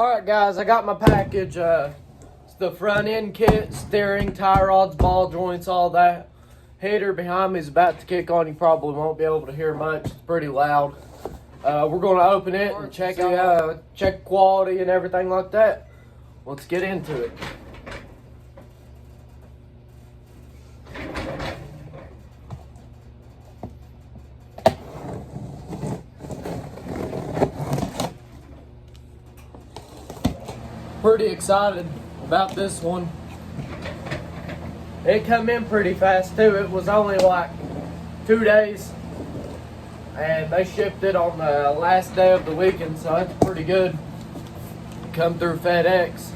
Alright guys, I got my package. It's the front end kit, steering, tie rods, ball joints, all that. Heater behind me is about to kick on. You probably won't be able to hear much. It's pretty loud. We're going to open it and check quality and everything like that. Let's get into it. Pretty excited about this one. It come in pretty fast too. It was only like 2 days, and they shipped it on the last day of the weekend, so that's pretty good. Come through FedEx.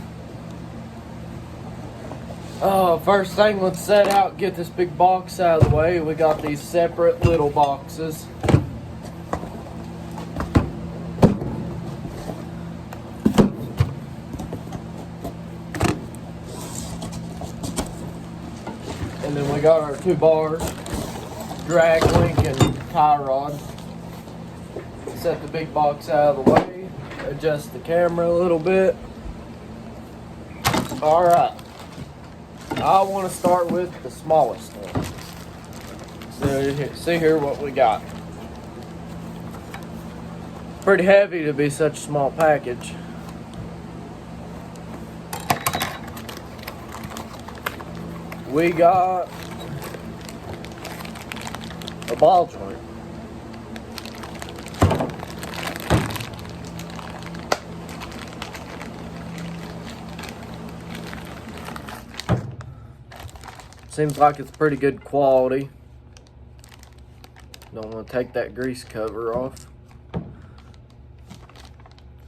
First thing, let's set out, get this big box out of the way. We got these separate little boxes. And then we got our 2 bars, drag link and tie rod. Set the big box out of the way, adjust the camera a little bit. Alright, I want to start with the smallest one. So see here what we got. Pretty heavy to be such a small package. We got a ball joint. Seems like it's pretty good quality. Don't want to take that grease cover off.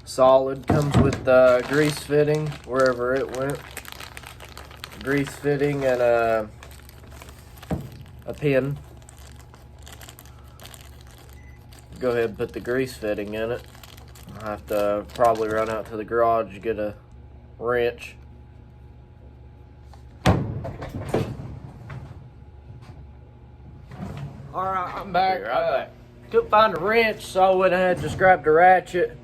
Solid, comes with the grease fitting wherever it went. Grease fitting and a pin. Go ahead and put the grease fitting in it. I'll have to probably run out to the garage to get a wrench. Alright, I'm back. Couldn't find a wrench, so I went ahead and just grabbed a ratchet.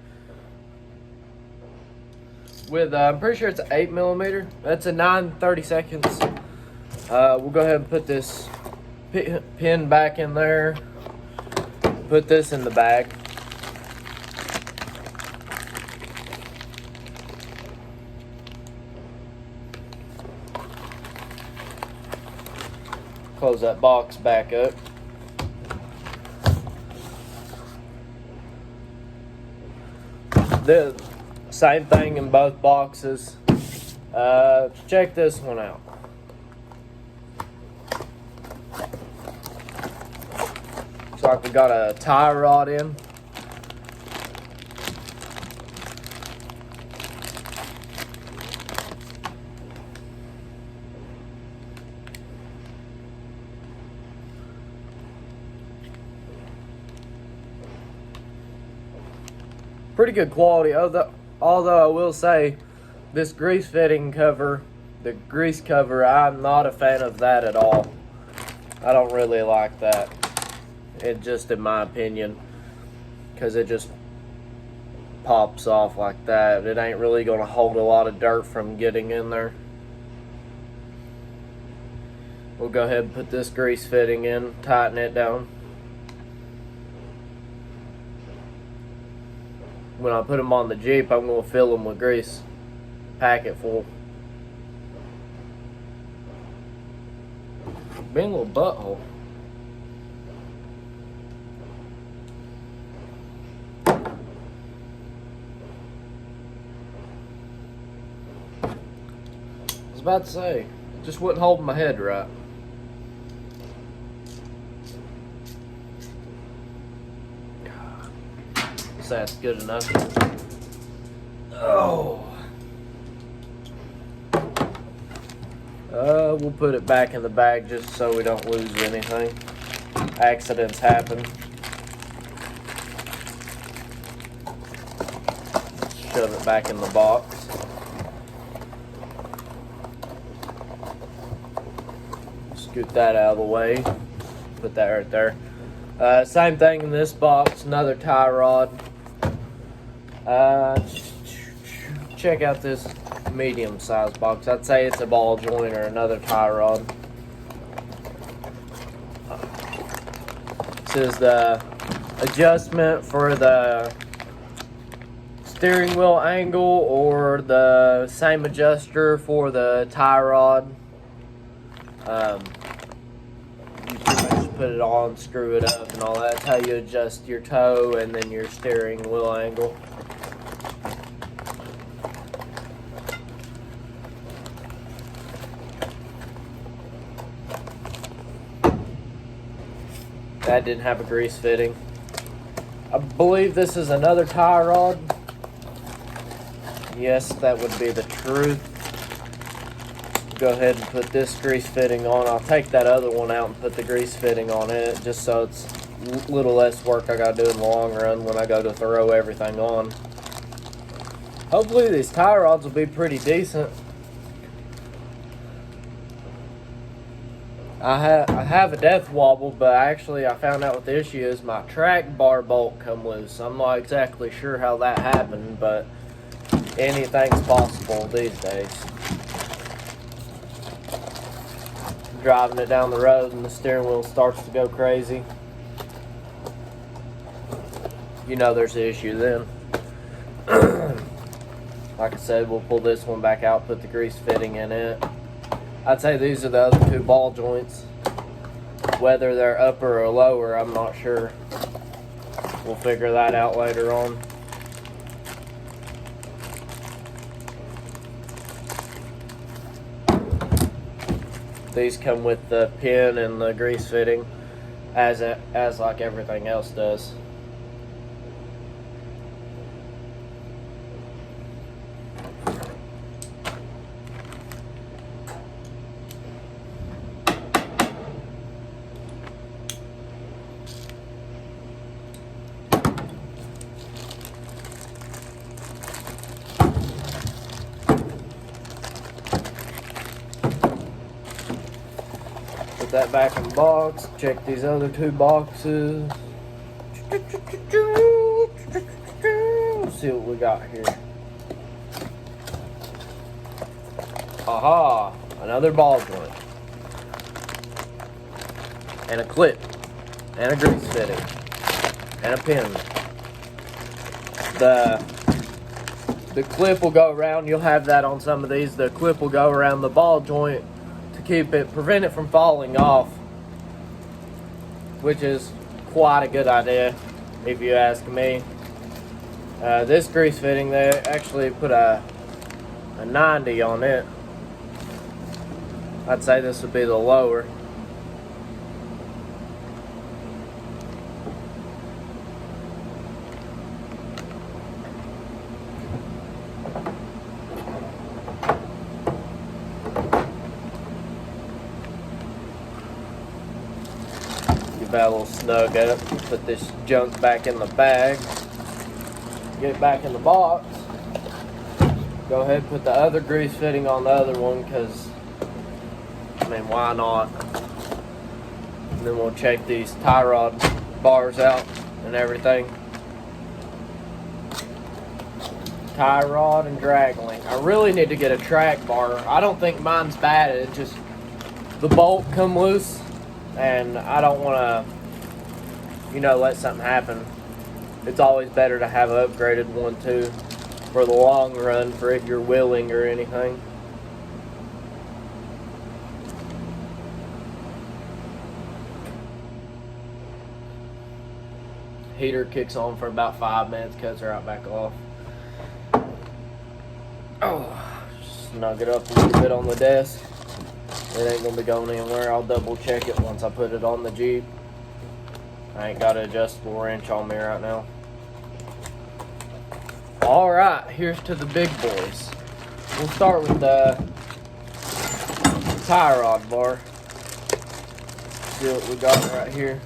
With, I'm pretty sure it's an 8mm. That's a 9/32. We'll go ahead and put this pin back in there. Put this in the bag. Close that box back up. The same thing in both boxes. Check this one out. Looks like we got a tie rod in. Pretty good quality, although I will say this grease fitting cover, the grease cover, I'm not a fan of that at all. I don't really like that. It just, in my opinion, because it just pops off like that. It ain't really going to hold a lot of dirt from getting in there. We'll go ahead and put this grease fitting in, tighten it down. When I put them on the Jeep, I'm going to fill them with grease. Pack it full. Being a little butthole. I was about to say, it just wasn't holding my head right. So that's good enough. Oh. We'll put it back in the bag just so we don't lose anything. Accidents happen. Shove it back in the box. Scoot that out of the way. Put that right there. Same thing in this box, another tie rod. check out this medium-sized box. I'd say it's a ball joint or another tie rod. This is the adjustment for the steering wheel angle, or the same adjuster for the tie rod. You pretty much put it on, screw it up and all that. That's how you adjust your toe and then your steering wheel angle. That didn't have a grease fitting. I believe this is another tie rod. Yes, that would be the truth. Go ahead and put this grease fitting on. I'll take that other one out and put the grease fitting on it, just so it's a little less work I gotta do in the long run when I go to throw everything on. Hopefully these tie rods will be pretty decent. I have a death wobble, but actually I found out what the issue is. My track bar bolt come loose. I'm not exactly sure how that happened, but anything's possible these days. Driving it down the road and the steering wheel starts to go crazy. You know there's an issue then. Like I said, we'll pull this one back out, put the grease fitting in it. I'd say these are the other two ball joints. Whether they're upper or lower, I'm not sure. We'll figure that out later on. These come with the pin and the grease fitting, as like everything else does. That back in the box. Check these other two boxes. Let's see what we got here. Aha! Another ball joint. And a clip. And a grease fitting. And a pin. The clip will go around. You'll have that on some of these. The clip will go around the ball joint prevent it from falling off, which is quite a good idea if you ask me. This grease fitting, they actually put a 90 on it. I'd say this would be the lower. That little snug up. Put this junk back in the bag. Get it back in the box. Go ahead and put the other grease fitting on the other one, because I mean, why not? And then we'll check these tie rod bars out and everything. Tie rod and drag link. I really need to get a track bar. I don't think mine's bad. It's just the bolt come loose. And I don't want to, let something happen. It's always better to have an upgraded one too, for the long run, for if you're wheeling or anything. Heater kicks on for about 5 minutes, cuts right back off. Oh, snug it up a little bit on the desk. It ain't gonna be going anywhere. I'll double check it once I put it on the Jeep. I ain't got an adjustable wrench on me right now. Alright, here's to the big boys. We'll start with the tie rod bar. See what we got right here.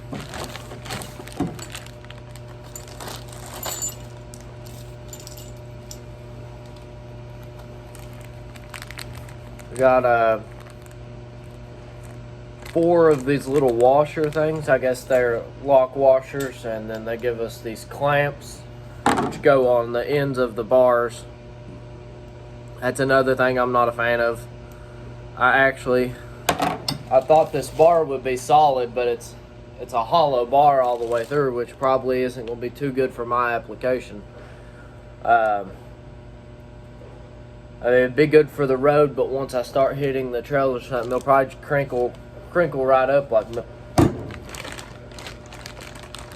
We got 4 of these little washer things. I guess they're lock washers, and then they give us these clamps which go on the ends of the bars. That's another thing I'm not a fan of. I thought this bar would be solid, but it's a hollow bar all the way through, which probably isn't going to be too good for my application. I mean, it'd be good for the road, but once I start hitting the trail or something, they'll probably crinkle right up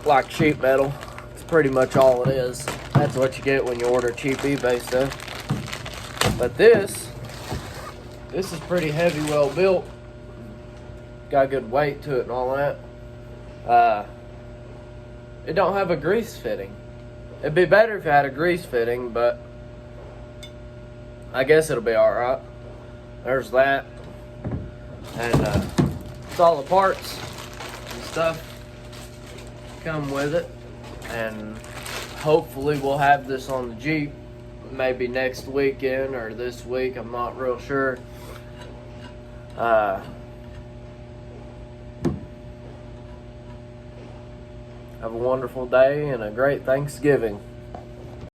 like sheet metal. It's pretty much all it is. That's what you get when you order cheap eBay stuff. But this is pretty heavy, well built. Got good weight to it and all that. It don't have a grease fitting. It'd be better if it had a grease fitting, but I guess it'll be alright. There's that. And it's all the parts and stuff come with it. And hopefully we'll have this on the Jeep maybe next weekend or this week. I'm not real sure. Have a wonderful day and a great Thanksgiving.